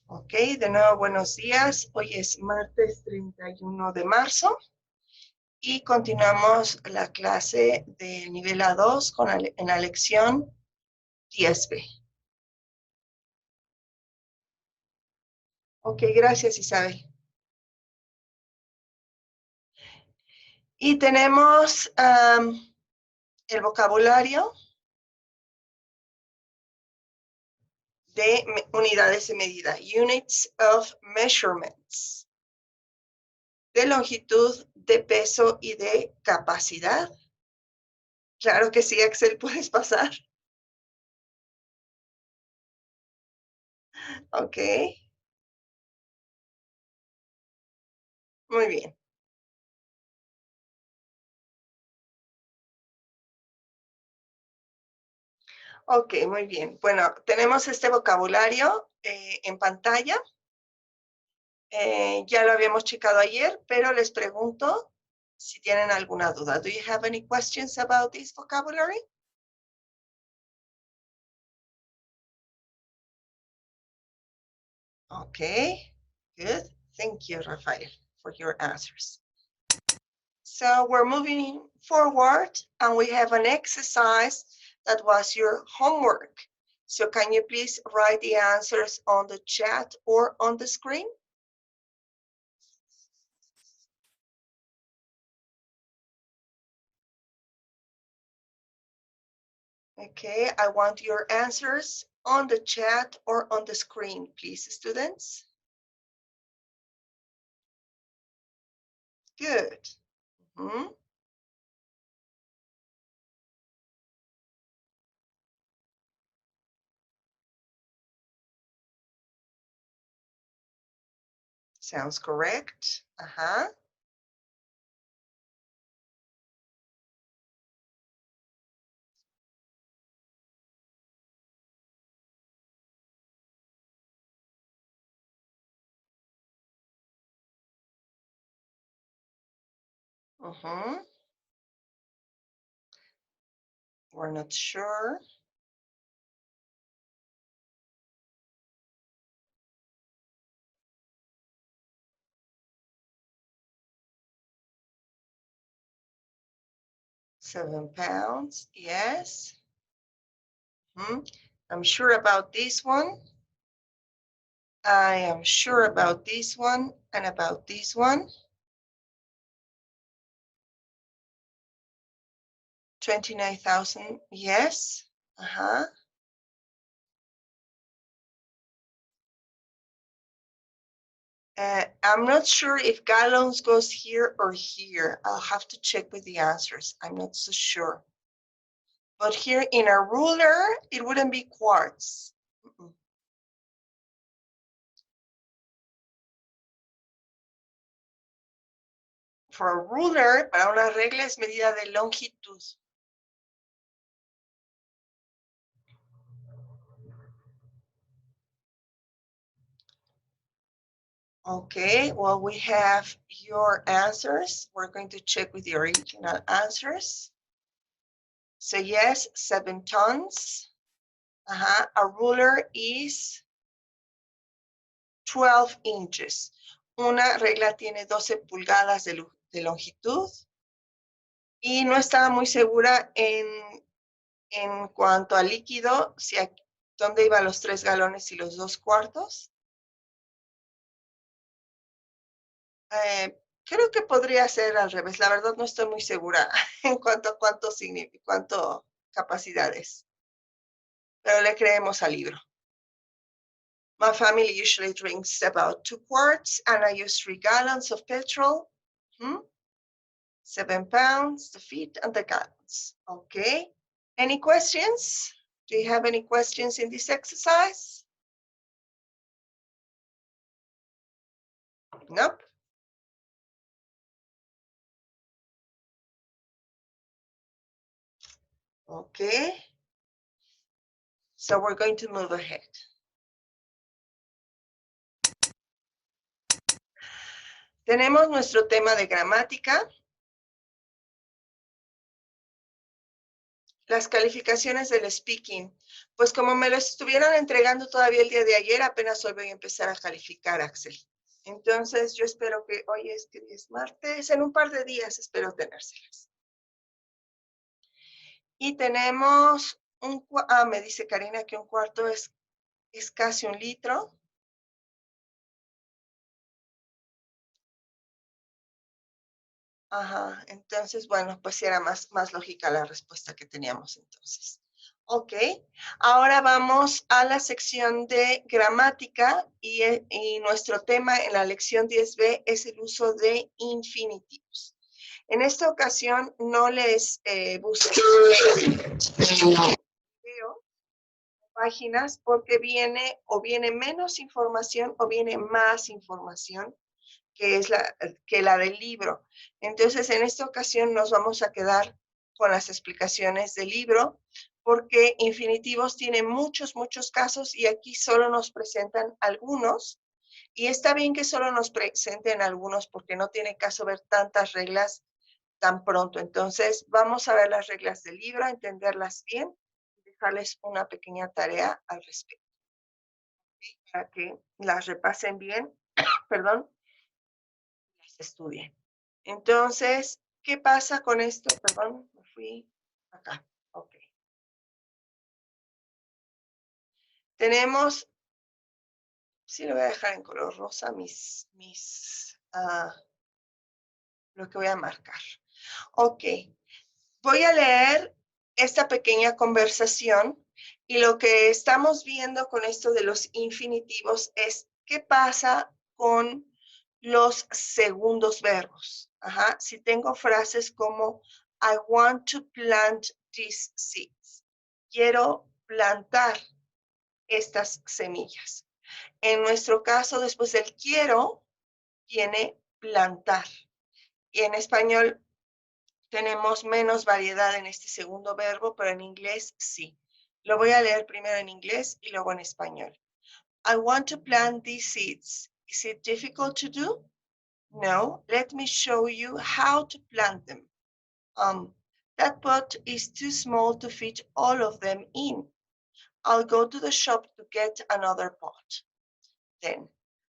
Ok, de nuevo buenos días. Hoy es martes 31 de marzo y continuamos la clase del nivel A2 en la lección 10B. Ok, gracias Isabel. Y tenemos el vocabulario de unidades de medida, units of measurements, de longitud, de peso y de capacidad. Claro que sí, Axel, puedes pasar. Ok, muy bien. Ok, muy bien. Bueno, tenemos este vocabulario en pantalla. Ya lo habíamos checado ayer, pero les pregunto si tienen alguna duda. Do you have any questions about this vocabulary? Okay, good. Thank you, Rafael, for your answers. So we're moving forward, and we have an exercise that was your homework. So can you please write the answers on the chat or on the screen? Okay, I want your answers on the chat or on the screen, please, students. Good. Mm-hmm. Sounds correct. Uh-huh. Mm-hmm. We're not sure. £7, yes. Mm-hmm. I'm sure about this one. I am sure about this one and about this one. 29,000, yes. Uh-huh. I'm not sure if gallons goes here or here. I'll have to check with the answers. I'm not so sure. But here in a ruler, it wouldn't be quarts. For a ruler, para una regla es medida de longitud. Okay, well, we have your answers. We're going to check with the original answers. So yes, 7 tons. A ruler is 12 inches. Una regla tiene 12 pulgadas de longitud. Y no estaba muy segura en cuanto a líquido, si dónde iban los 3 galones y los 2 cuartos. Creo que podría ser al revés. La verdad no estoy muy segura en cuanto a cuánto significa, cuánto capacidades. Pero le creemos al libro. My family usually drinks about 2 quarts and I use 3 gallons of petrol. 7 pounds, the feet and the gallons. Okay. Any questions? Do you have any questions in this exercise? Nope. Okay. So we're going to move ahead. Tenemos nuestro tema de gramática. Las calificaciones del speaking. Pues como me lo estuvieron entregando todavía el día de ayer, apenas hoy voy a empezar a calificar, Axel. Entonces, yo espero que hoy es martes, en un par de días espero tenérselas. Y tenemos me dice Karina que un cuarto es casi 1 litro. Ajá, entonces, bueno, pues sí era más lógica la respuesta que teníamos entonces. Ok, ahora vamos a la sección de gramática y nuestro tema en la lección 10B es el uso de infinitivos. En esta ocasión no les busqué páginas porque viene menos información o viene más información que es la del libro. Entonces, en esta ocasión nos vamos a quedar con las explicaciones del libro, porque infinitivos tiene muchos, muchos casos y aquí solo nos presentan algunos. Y está bien que solo nos presenten algunos porque no tiene caso ver tantas reglas tan pronto. Entonces, vamos a ver las reglas del libro, entenderlas bien y dejarles una pequeña tarea al respecto, ¿sí? Para que las repasen bien, perdón, estudien. Entonces, ¿qué pasa con esto? Perdón, me fui acá. Ok. Tenemos, sí, lo voy a dejar en color rosa, lo que voy a marcar. Ok. Voy a leer esta pequeña conversación y lo que estamos viendo con esto de los infinitivos es qué pasa con los segundos verbos. Ajá. Si tengo frases como I want to plant these seeds. Quiero plantar estas semillas. En nuestro caso, después del quiero, viene plantar. Y en español tenemos menos variedad en este segundo verbo, pero en inglés sí. Lo voy a leer primero en inglés y luego en español. I want to plant these seeds. Is it difficult to do? No. Let me show you how to plant them. That pot is too small to fit all of them in. I'll go to the shop to get another pot. Then,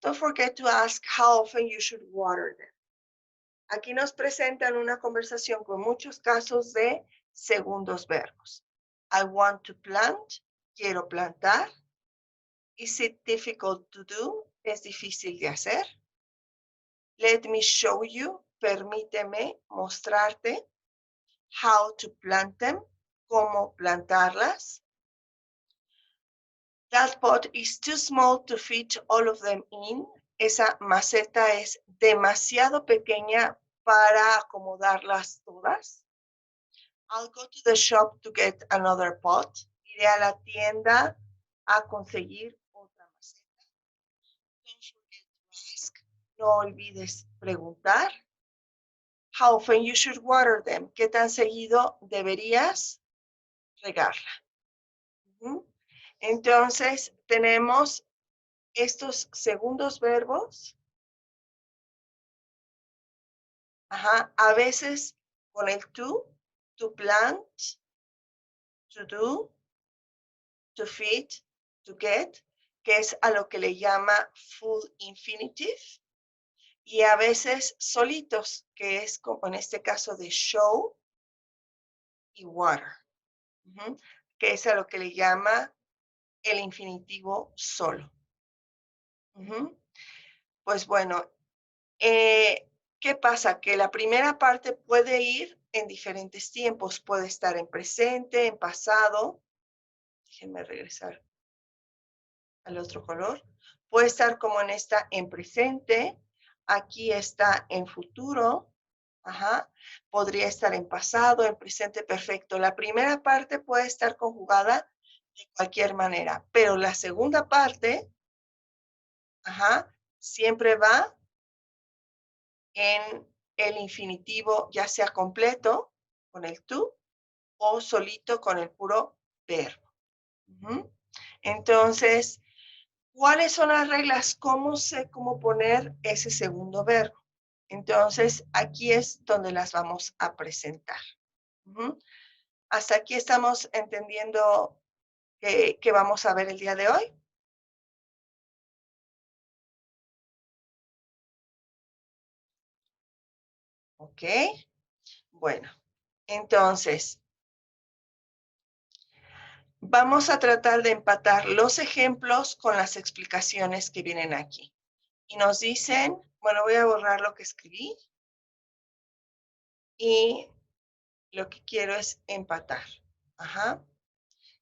don't forget to ask how often you should water them. Aquí nos presentan una conversación con muchos casos de segundos verbos. I want to plant, quiero plantar. Is it difficult to do? Es difícil de hacer. Let me show you, permíteme mostrarte. How to plant them, cómo plantarlas. That pot is too small to fit all of them in. Esa maceta es demasiado pequeña para acomodarlas todas. I'll go to the shop to get another pot. Iré a la tienda a conseguir otra maceta. Don't forget to ask. No olvides preguntar. How often you should water them. ¿Qué tan seguido deberías regarla? Entonces, tenemos estos segundos verbos. Ajá, a veces con el to plant, to do, to feed, to get, que es a lo que le llama full infinitive, y a veces solitos, que es como en este caso de show y water, que es a lo que le llama el infinitivo solo. Pues bueno, ¿qué pasa? Que la primera parte puede ir en diferentes tiempos, puede estar en presente, en pasado. Déjenme regresar al otro color. Puede estar como en esta en presente, aquí está en futuro, ajá. Podría estar en pasado, en presente perfecto. La primera parte puede estar conjugada de cualquier manera, pero la segunda parte, ajá, siempre va en el infinitivo, ya sea completo con el to o solito con el puro verbo. Entonces, ¿cuáles son las reglas? ¿Cómo sé cómo poner ese segundo verbo? Entonces, aquí es donde las vamos a presentar. Hasta aquí estamos entendiendo que vamos a ver el día de hoy? ¿Ok? Bueno, entonces, vamos a tratar de empatar los ejemplos con las explicaciones que vienen aquí. Y nos dicen, bueno, voy a borrar lo que escribí y lo que quiero es empatar. Ajá.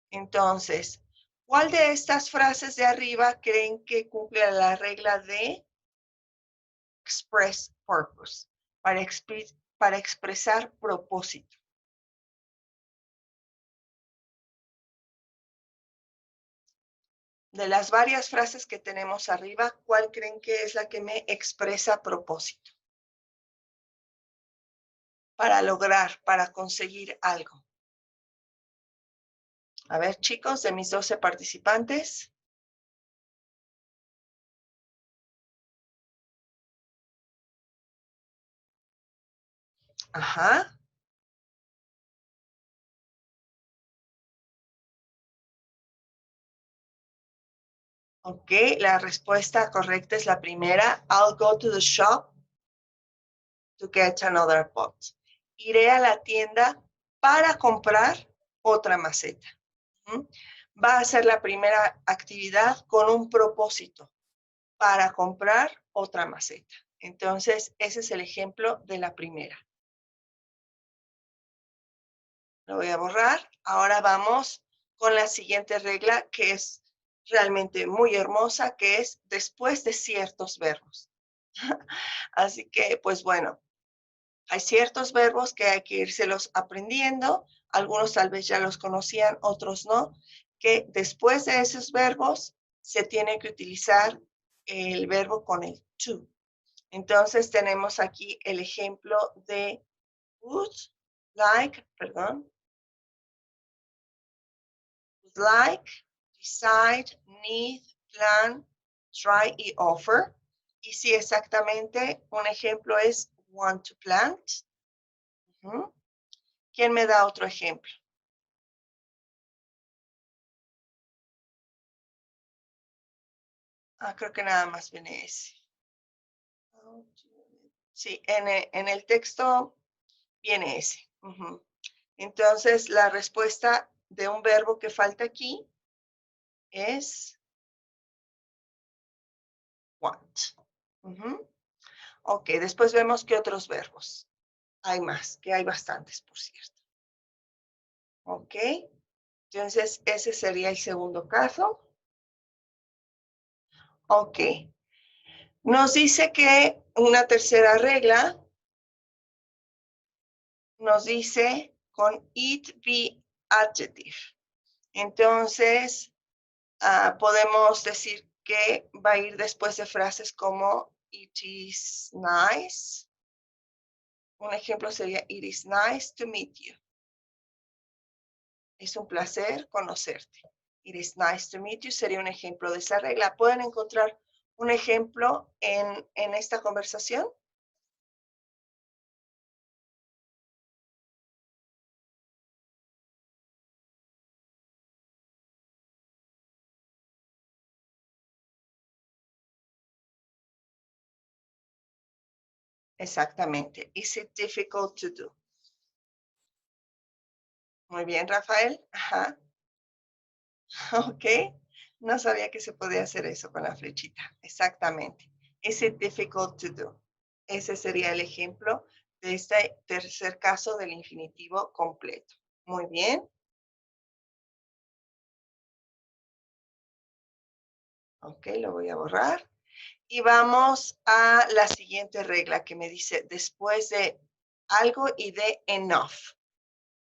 Entonces, ¿cuál de estas frases de arriba creen que cumple la regla de express purpose? Para expresar propósito. De las varias frases que tenemos arriba, ¿cuál creen que es la que me expresa propósito? Para lograr, para conseguir algo. A ver, chicos, de mis 12 participantes. Ajá. Ok, la respuesta correcta es la primera. I'll go to the shop to get another pot. Iré a la tienda para comprar otra maceta. Va a ser la primera actividad con un propósito, para comprar otra maceta. Entonces, ese es el ejemplo de la primera. Lo voy a borrar. Ahora vamos con la siguiente regla, que es realmente muy hermosa, que es después de ciertos verbos. Así que, pues bueno, hay ciertos verbos que hay que írselos aprendiendo. Algunos tal vez ya los conocían, otros no, que después de esos verbos se tiene que utilizar el verbo con el to. Entonces tenemos aquí el ejemplo de would, like, perdón, would like, decide, need, plan, try y offer. Y sí, exactamente, un ejemplo es want to plant. ¿Quién me da otro ejemplo? Creo que nada más viene ese. Sí, en el texto viene ese. Entonces, la respuesta de un verbo que falta aquí es want. Ok, después vemos qué otros verbos. Hay más, que hay bastantes, por cierto. Ok, entonces ese sería el segundo caso. Ok, nos dice que una tercera regla nos dice con it be adjective. Entonces, podemos decir que va a ir después de frases como it is nice. Un ejemplo sería it is nice to meet you. Es un placer conocerte. It is nice to meet you sería un ejemplo de esa regla. ¿Pueden encontrar un ejemplo en esta conversación? Exactamente. Is it difficult to do? Muy bien, Rafael. Ajá. Ok. No sabía que se podía hacer eso con la flechita. Exactamente. Is it difficult to do? Ese sería el ejemplo de este tercer caso del infinitivo completo. Muy bien. Ok, lo voy a borrar. Y vamos a la siguiente regla que me dice después de algo y de enough.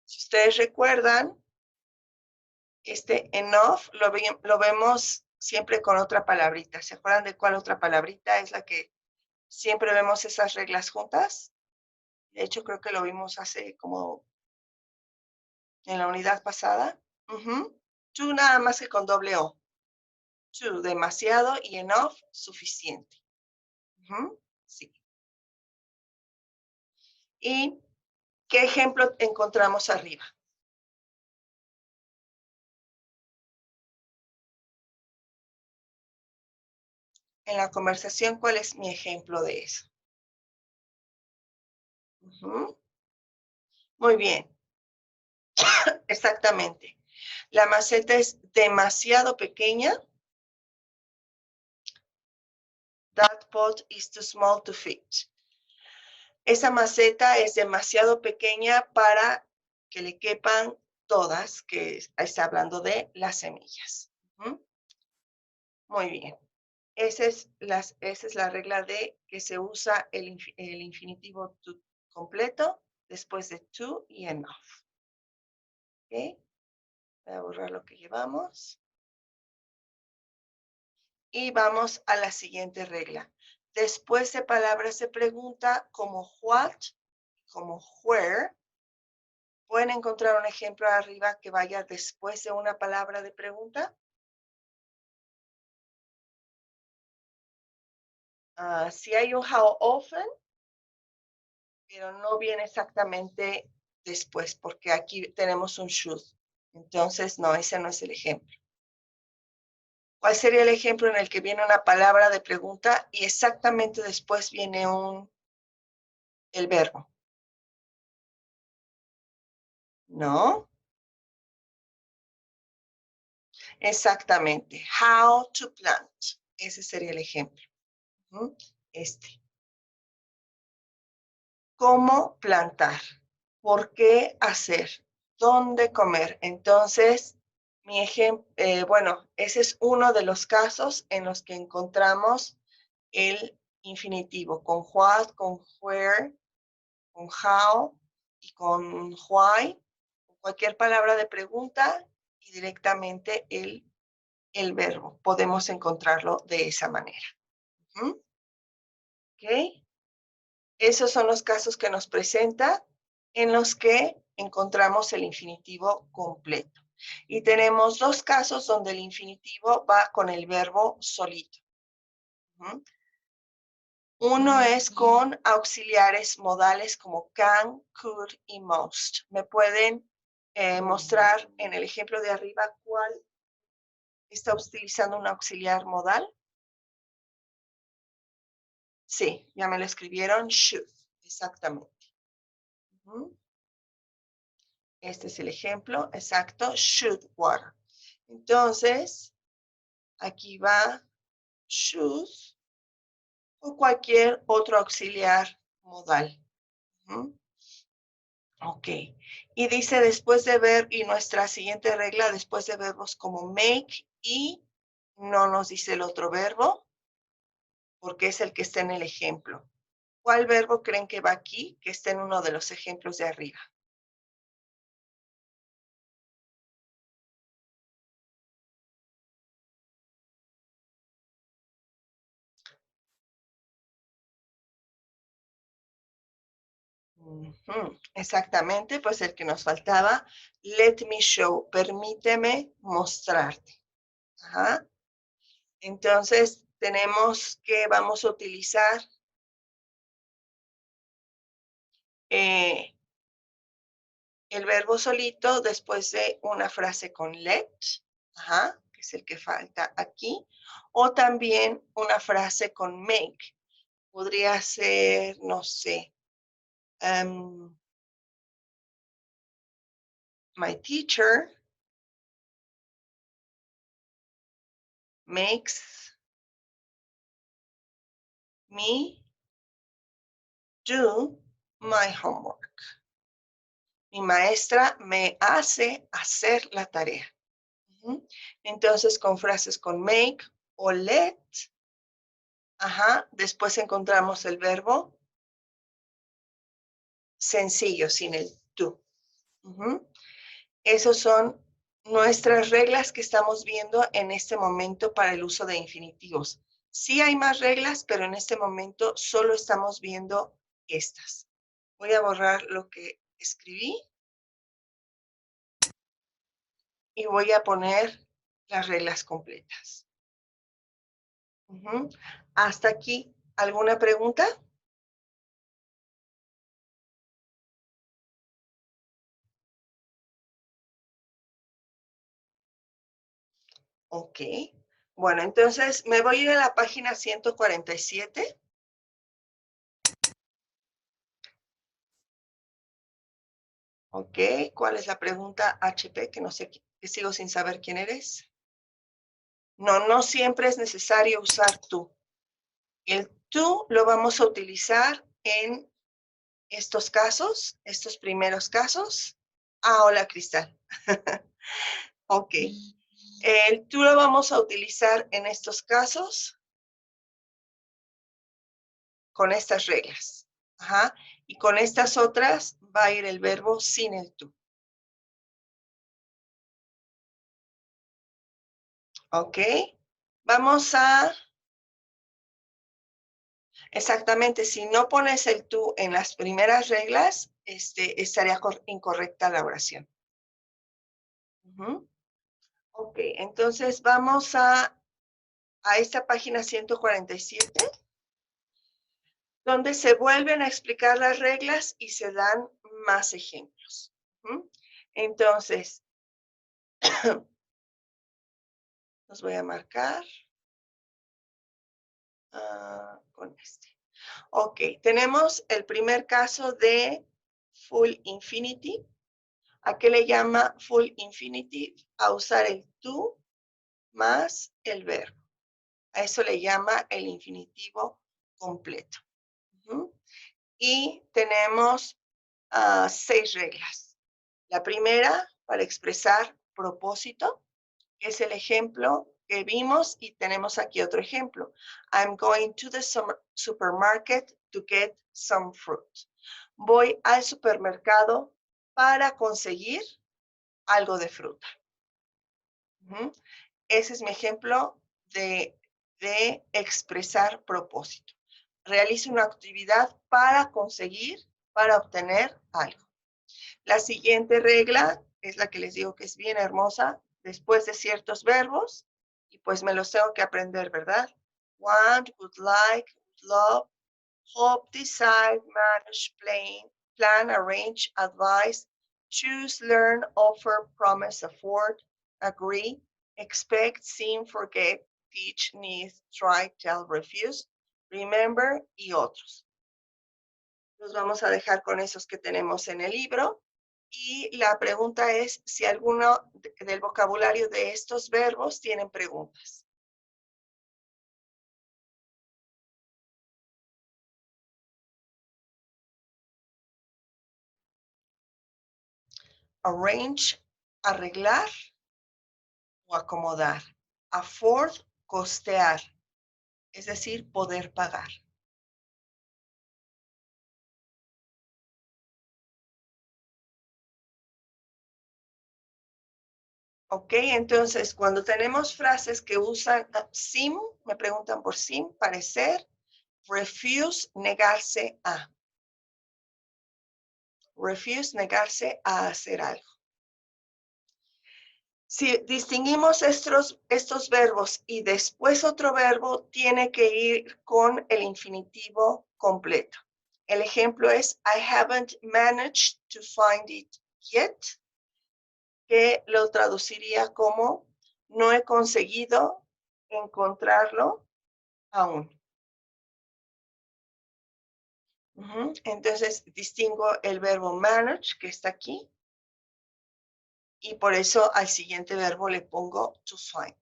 Si ustedes recuerdan, este enough lo vemos siempre con otra palabrita. ¿Se acuerdan de cuál otra palabrita es la que siempre vemos esas reglas juntas? De hecho, creo que lo vimos hace como en la unidad pasada. To nada más que con doble O. To, demasiado, y enough, suficiente. Sí. ¿Y qué ejemplo encontramos arriba? en la conversación cuál es mi ejemplo de eso. Ujú. Muy bien, exactamente. La maceta es demasiado pequeña. That pot is too small to fit. Esa maceta es demasiado pequeña para que le quepan todas, que está hablando de las semillas. Ujú. Muy bien. Esa es la regla de que se usa el infinitivo to completo después de to y enough. ¿Ok? Voy a borrar lo que llevamos. Y vamos a la siguiente regla. Después de palabras de pregunta como what, como where, ¿pueden encontrar un ejemplo arriba que vaya después de una palabra de pregunta? Si hay un how often, pero no viene exactamente después, porque aquí tenemos un should. Entonces, no, ese no es el ejemplo. ¿Cuál sería el ejemplo en el que viene una palabra de pregunta y exactamente después viene el verbo? ¿No? Exactamente. How to plant. Ese sería el ejemplo. Este. ¿Cómo plantar? ¿Por qué hacer? ¿Dónde comer? Entonces, mi ejemplo, bueno, ese es uno de los casos en los que encontramos el infinitivo, con what, con where, con how y con why, cualquier palabra de pregunta y directamente el verbo. Podemos encontrarlo de esa manera. ¿Ok? Esos son los casos que nos presenta en los que encontramos el infinitivo completo. Y tenemos dos casos donde el infinitivo va con el verbo solito. Uno es con auxiliares modales como can, could y must. ¿Me pueden mostrar en el ejemplo de arriba cuál está utilizando un auxiliar modal? Sí, ya me lo escribieron. Should, exactamente. Este es el ejemplo exacto. Should water. Entonces, aquí va should o cualquier otro auxiliar modal. Ok. Y dice después de ver, y nuestra siguiente regla, después de verbos como make y no nos dice el otro verbo, porque es el que está en el ejemplo. ¿Cuál verbo creen que va aquí, que está en uno de los ejemplos de arriba? Exactamente, pues el que nos faltaba, let me show, permíteme mostrarte. Ajá. Entonces, tenemos que vamos a utilizar el verbo solito después de una frase con let, ajá, que es el que falta aquí, o también una frase con make. Podría ser, no sé, my teacher makes me do my homework. Mi maestra me hace hacer la tarea. Entonces, con frases con make o let, ajá, después encontramos el verbo sencillo, sin el to. Esas son nuestras reglas que estamos viendo en este momento para el uso de infinitivos. Sí hay más reglas, pero en este momento solo estamos viendo estas. Voy a borrar lo que escribí y voy a poner las reglas completas. Hasta aquí, ¿alguna pregunta? Ok, Bueno, entonces me voy a ir a la página 147. Ok, ¿cuál es la pregunta HP? Que no sé, que sigo sin saber quién eres. No, no siempre es necesario usar tú. El tú lo vamos a utilizar en estos casos, estos primeros casos. Ah, hola, Cristal. Ok. El tú lo vamos a utilizar en estos casos con estas reglas. Ajá. Y con estas otras va a ir el verbo sin el tú. Ok. Vamos a... Exactamente, si no pones el tú en las primeras reglas, estaría incorrecta la oración. Ok, entonces vamos a esta página 147, donde se vuelven a explicar las reglas y se dan más ejemplos. Entonces, los voy a marcar con este. Ok, tenemos el primer caso de full infinity. ¿A qué le llama full infinitive? A usar el tú más el verbo. A eso le llama el infinitivo completo. Y tenemos 6 reglas. La primera, para expresar propósito, que es el ejemplo que vimos, y tenemos aquí otro ejemplo. I'm going to the supermarket to get some fruit. Voy al supermercado para conseguir algo de fruta. Ese es mi ejemplo de expresar propósito. Realizo una actividad para conseguir, para obtener algo. La siguiente regla es la que les digo que es bien hermosa, después de ciertos verbos, y pues me los tengo que aprender, ¿verdad? Want, would like, would love, hope, decide, manage, plan, arrange, advise, choose, learn, offer, promise, afford, agree, expect, seem, forget, teach, need, try, tell, refuse, remember y otros. Nos vamos a dejar con esos que tenemos en el libro. Y la pregunta es si alguno del vocabulario de estos verbos tienen preguntas. Arrange, arreglar o acomodar. Afford, costear, es decir, poder pagar. Ok, entonces cuando tenemos frases que usan seem, me preguntan por seem, parecer, refuse, negarse a. Refuse, negarse a hacer algo. Si distinguimos estos verbos y después otro verbo, tiene que ir con el infinitivo completo. El ejemplo es, I haven't managed to find it yet, que lo traduciría como, no he conseguido encontrarlo aún. Entonces, distingo el verbo manage, que está aquí, y por eso al siguiente verbo le pongo to find.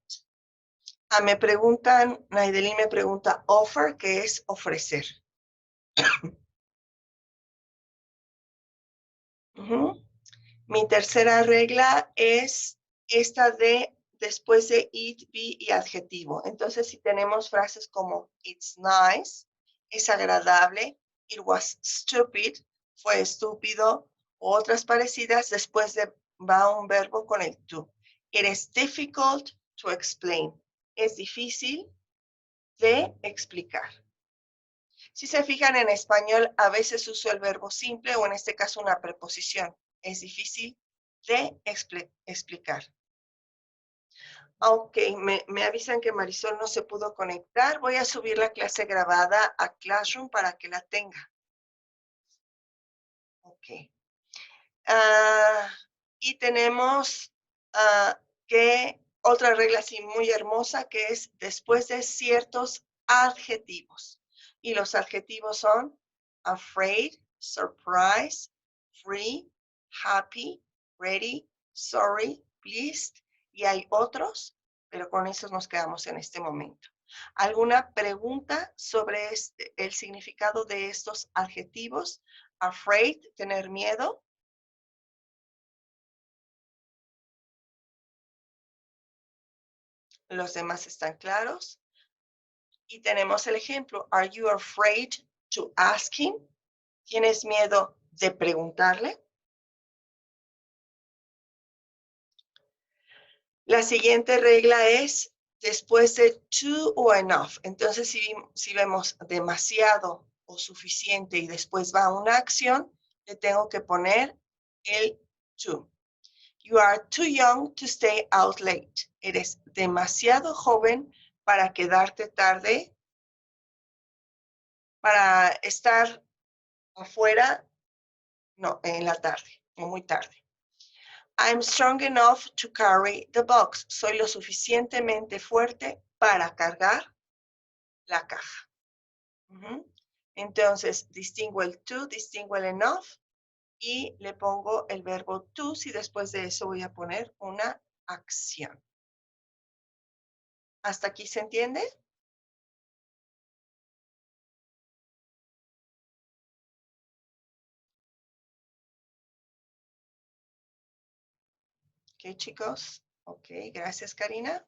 Me preguntan, Naidelin me pregunta offer, que es ofrecer. Mi tercera regla es esta de después de it, be y adjetivo. Entonces, si tenemos frases como it's nice, es agradable, it was stupid, fue estúpido, o otras parecidas, después de va un verbo con el to. It is difficult to explain. Es difícil de explicar. Si se fijan en español, a veces uso el verbo simple o en este caso una preposición. Es difícil de explicar. Ok, me avisan que Marisol no se pudo conectar. Voy a subir la clase grabada a Classroom para que la tenga. Ok. Y tenemos que otra regla así muy hermosa que es después de ciertos adjetivos. Y los adjetivos son afraid, surprised, free, happy, ready, sorry, pleased. Y hay otros, pero con esos nos quedamos en este momento. ¿Alguna pregunta sobre el significado de estos adjetivos? Afraid, tener miedo. Los demás están claros. Y tenemos el ejemplo. Are you afraid to ask him? ¿Tienes miedo de preguntarle? La siguiente regla es después de to o enough. Entonces, si vemos demasiado o suficiente y después va una acción, le tengo que poner el to. You are too young to stay out late. Eres demasiado joven para quedarte tarde, para estar afuera, no, en la tarde o muy tarde. I'm strong enough to carry the box. Soy lo suficientemente fuerte para cargar la caja. Entonces, distingo el to, distingo el enough y le pongo el verbo to si después de eso voy a poner una acción. ¿Hasta aquí se entiende? Ok, chicos. Ok, gracias, Karina.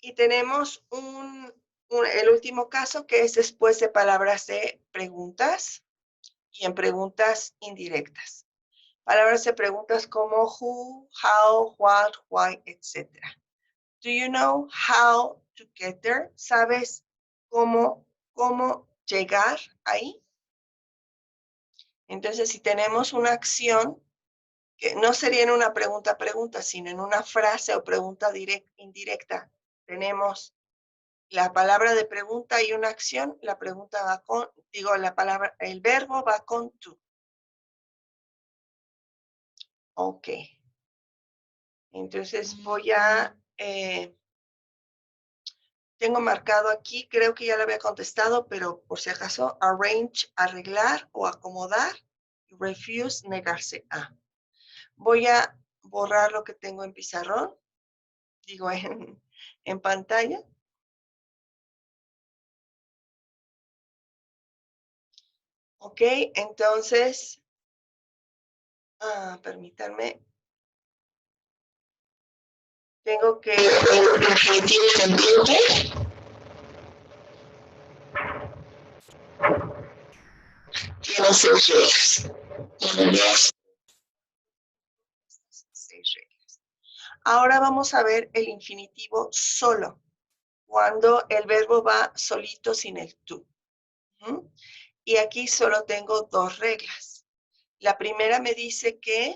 Y tenemos el último caso que es después de palabras de preguntas y en preguntas indirectas. Palabras de preguntas como who, how, what, why, etc. Do you know how to get there? ¿Sabes cómo llegar ahí? Entonces, si tenemos una acción que no sería en una pregunta, sino en una frase o pregunta indirecta, tenemos la palabra de pregunta y una acción, la pregunta va con, el verbo va con to. Ok. Entonces voy a, tengo marcado aquí, creo que ya lo había contestado, pero por si acaso, arrange, arreglar o acomodar, refuse, negarse a. Voy a borrar lo que tengo en pizarrón, digo en pantalla. Ok, entonces, permítanme. Tengo que infinitivo pendiente. Tiene 6 reglas. Ahora vamos a ver el infinitivo solo, cuando el verbo va solito sin el to. Y aquí solo tengo 2 reglas. La primera me dice que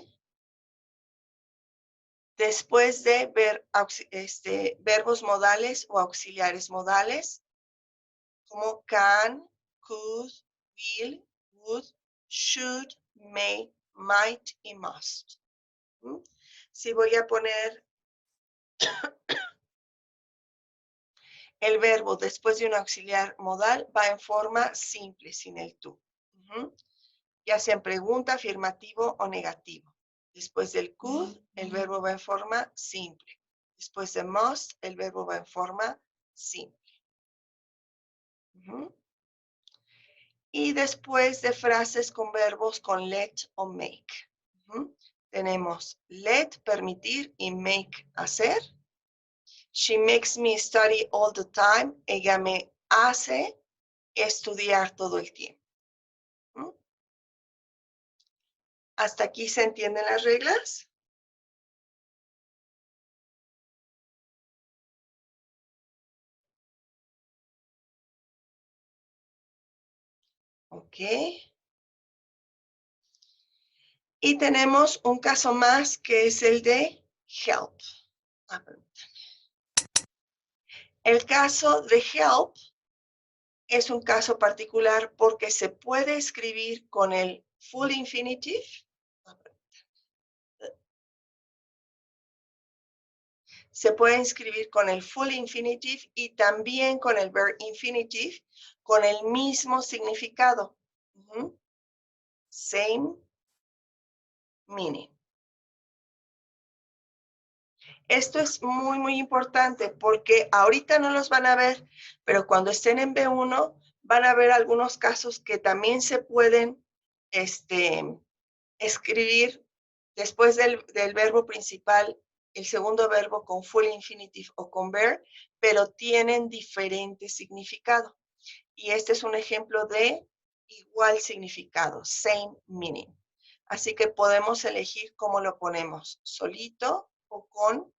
después de verbos modales o auxiliares modales, como can, could, will, would, should, may, might y must. Si voy a poner el verbo después de un auxiliar modal, va en forma simple, sin el to. Ya sea en pregunta, afirmativo o negativo. Después del could, el verbo va en forma simple. Después de must, el verbo va en forma simple. Y después de frases con verbos con let o make. Tenemos let, permitir, y make, hacer. She makes me study all the time. Ella me hace estudiar todo el tiempo. ¿Hasta aquí se entienden las reglas? Ok. Y tenemos un caso más que es el de help. El caso de help es un caso particular porque se puede escribir con el full infinitive. se puede escribir con el full infinitive y también con el bare infinitive, con el mismo significado. Same meaning. Esto es muy, muy importante porque ahorita no los van a ver, pero cuando estén en B1 van a ver algunos casos que también se pueden escribir después del verbo principal, el segundo verbo con full infinitive o con bare, pero tienen diferente significado. Y este es un ejemplo de igual significado, same meaning. Así que podemos elegir cómo lo ponemos, solito o con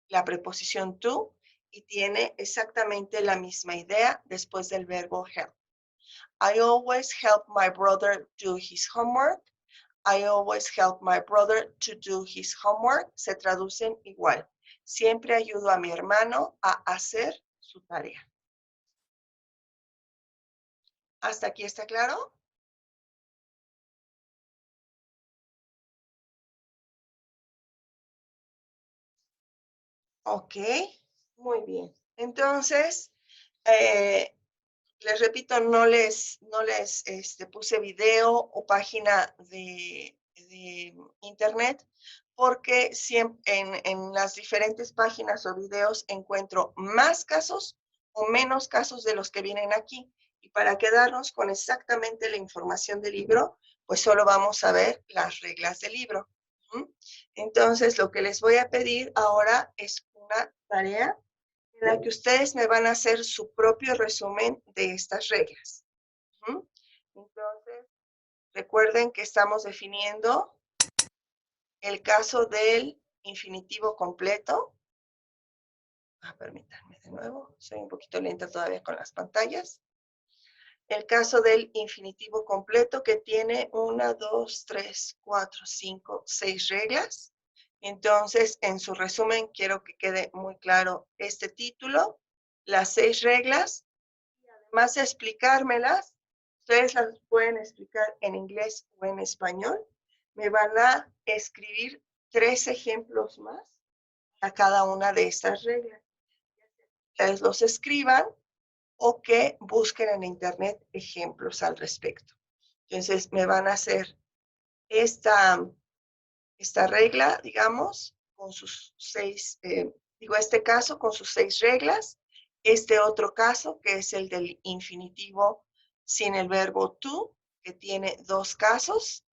la preposición to, y tiene exactamente la misma idea después del verbo help. I always help my brother do his homework. I always help my brother to do his homework. Se traducen igual. Siempre ayudo a mi hermano a hacer su tarea. ¿Hasta aquí está claro? Ok, muy bien. Entonces, les repito, no les puse video o página de internet porque siempre en las diferentes páginas o videos encuentro más casos o menos casos de los que vienen aquí. Y para quedarnos con exactamente la información del libro, pues solo vamos a ver las reglas del libro. Entonces, lo que les voy a pedir ahora es una tarea en la que ustedes me van a hacer su propio resumen de estas reglas. Entonces, recuerden que estamos definiendo el caso del infinitivo completo. Permítanme de nuevo, soy un poquito lenta todavía con las pantallas. El caso del infinitivo completo que tiene 1, 2, 3, 4, 5, 6 reglas. Entonces, en su resumen, quiero que quede muy claro este título, las 6 reglas. Además de explicármelas, ustedes las pueden explicar en inglés o en español. Me van a escribir 3 ejemplos más a cada una de estas reglas. Ustedes los escriban o que busquen en internet ejemplos al respecto. Entonces, me van a hacer esta regla, digamos, con sus 6, este caso con sus 6 reglas, este otro caso que es el del infinitivo sin el verbo to, que tiene 2 casos,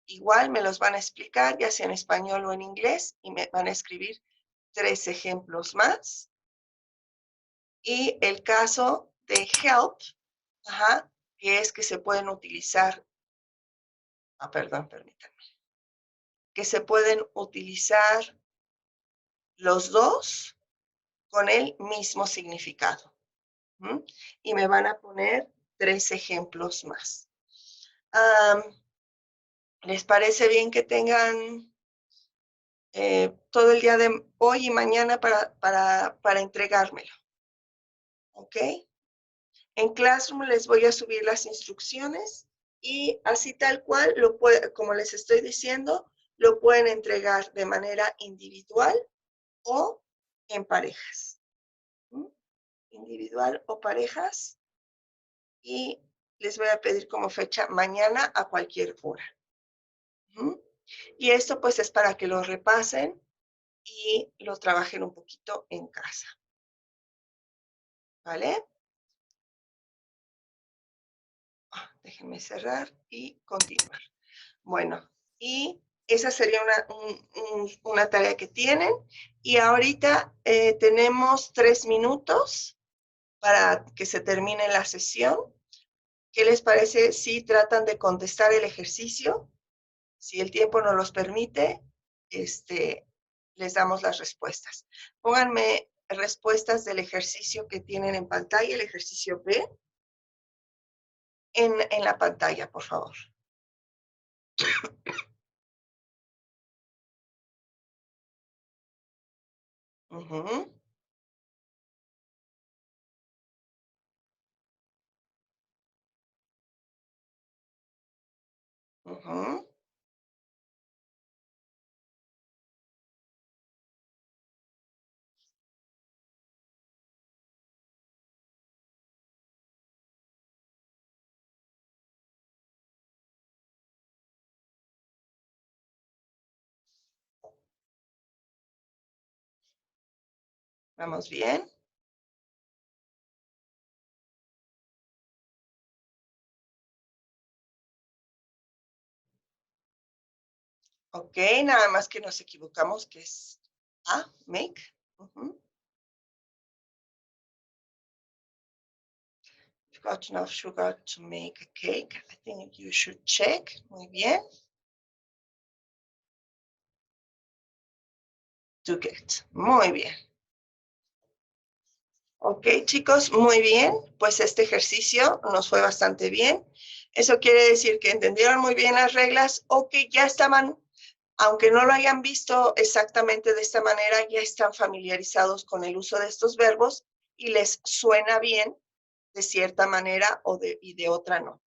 igual me los van a explicar, ya sea en español o en inglés, y me van a escribir 3 ejemplos más. Y el caso de help, que es que se pueden utilizar, perdón, permítanme, que se pueden utilizar los dos con el mismo significado. Y me van a poner 3 ejemplos más. ¿Les parece bien que tengan todo el día de hoy y mañana para entregármelo? ¿Ok? En Classroom les voy a subir las instrucciones y así tal cual, como les estoy diciendo, lo pueden entregar de manera individual o en parejas. Individual o parejas. Y les voy a pedir como fecha mañana a cualquier hora. Y esto pues es para que lo repasen y lo trabajen un poquito en casa. ¿Vale? Déjenme cerrar y continuar. Bueno, y esa sería una tarea que tienen. Y ahorita tenemos 3 minutos para que se termine la sesión. ¿Qué les parece si tratan de contestar el ejercicio? Si el tiempo nos los permite, les damos las respuestas. Pónganme respuestas del ejercicio que tienen en pantalla, el ejercicio B, en la pantalla, por favor. Uh-huh. Uh-huh. ¿Vamos bien? Ok, nada más que nos equivocamos, que es A, make. You've got enough sugar to make a cake. I think you should check. Muy bien. To get. Muy bien. Ok, chicos, muy bien. Pues este ejercicio nos fue bastante bien. Eso quiere decir que entendieron muy bien las reglas o que ya estaban, aunque no lo hayan visto exactamente de esta manera, ya están familiarizados con el uso de estos verbos y les suena bien de cierta manera y de otra no.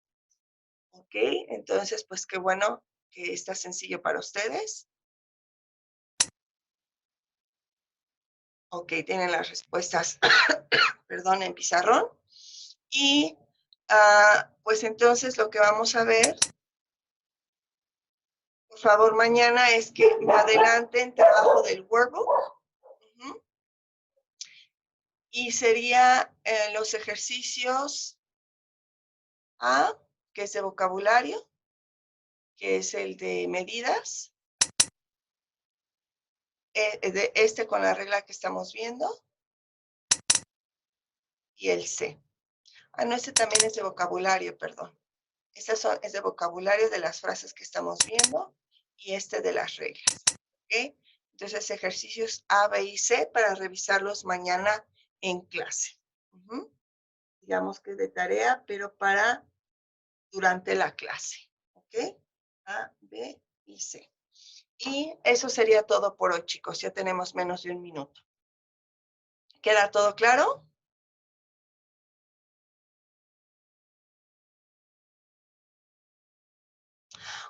Ok, entonces, pues qué bueno que está sencillo para ustedes. Ok, tienen las respuestas, perdón, en pizarrón. Y pues entonces lo que vamos a ver, por favor, mañana es que me adelanten trabajo del workbook. Y sería los ejercicios A, que es de vocabulario, que es el de medidas, de este con la regla que estamos viendo, y el C. Ah, no, este también es de vocabulario, perdón. Es de vocabulario de las frases que estamos viendo y este de las reglas. ¿Ok? Entonces, ejercicios A, B y C para revisarlos mañana en clase. Digamos que es de tarea, pero para durante la clase. ¿Ok? A, B y C. Y eso sería todo por hoy, chicos. Ya tenemos menos de un minuto. ¿Queda todo claro?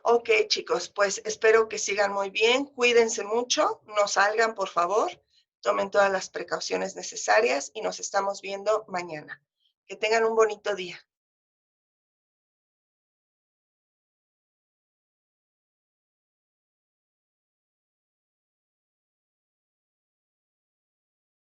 Ok, chicos, pues espero que sigan muy bien. Cuídense mucho, no salgan, por favor. Tomen todas las precauciones necesarias y nos estamos viendo mañana. Que tengan un bonito día.